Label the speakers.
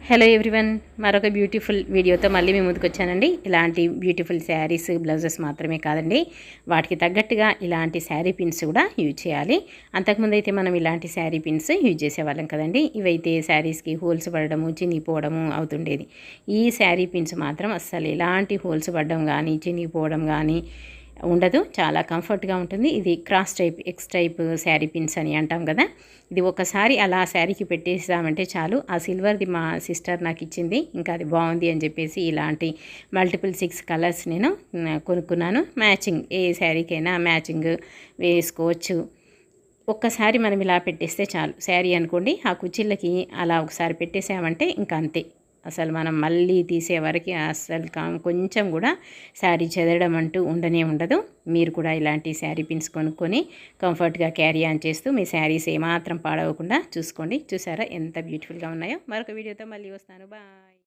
Speaker 1: Hello everyone, మరొక beautiful వీడియోతో మళ్ళీ మేము ముందుకు వచ్చానండి. ఇలాంటి బ్యూటిఫుల్ శారీస్, బ్లౌజెస్ మాత్రమే కాదండి, వాటికి తగ్గట్టుగా ఇలాంటి శారీ పిన్స్ కూడా యూజ్ చేయాలి. అంతకుముందు అయితే మనం ఇలాంటి శారీ పిన్స్ యూజ్ చేసేవాళ్ళం కదండి. ఇవైతే శారీస్కి హోల్స్ పడడము, చినిగిపోవడము అవుతుండేది. ఈ శారీ పిన్స్ మాత్రం అస్సలు ఎలాంటి హోల్స్ పడడం కానీ, చినిగిపోవడం కానీ ఉండదు. చాలా కంఫర్ట్గా ఉంటుంది. ఇది cross type, X type sari pins అని అంటాం కదా. ఇది ఒకసారి అలా శారీకి పెట్టేసామంటే చాలు. ఆ సిల్వర్ది మా సిస్టర్ నాకు ఇచ్చింది, ఇంకా అది బాగుంది అని చెప్పేసి ఇలాంటి మల్టిపుల్ 6 కలర్స్ నేను కొనుక్కున్నాను. మ్యాచింగ్ ఏ శారీకైనా మ్యాచింగ్ వేసుకోవచ్చు. ఒక్కసారి మనం ఇలా పెట్టేస్తే చాలు. శారీ అనుకోండి, ఆ కుచ్చిళ్ళకి అలా ఒకసారి పెట్టేసామంటే ఇంకా అంతే. అసలు మనం మళ్ళీ తీసే వరకు అస్సలు కొంచెం కూడా శారీ చెదరడం అంటూ ఉండనే ఉండదు. మీరు కూడా ఇలాంటి శారీ పిన్స్ కొనుక్కొని కంఫర్ట్గా క్యారీ ఆన్ చేస్తూ మీ శారీస్ ఏమాత్రం పాడవకుండా చూసుకోండి. చూసారా ఎంత బ్యూటిఫుల్గా ఉన్నాయో. మరొక వీడియోతో మళ్ళీ వస్తాను. బాయ్.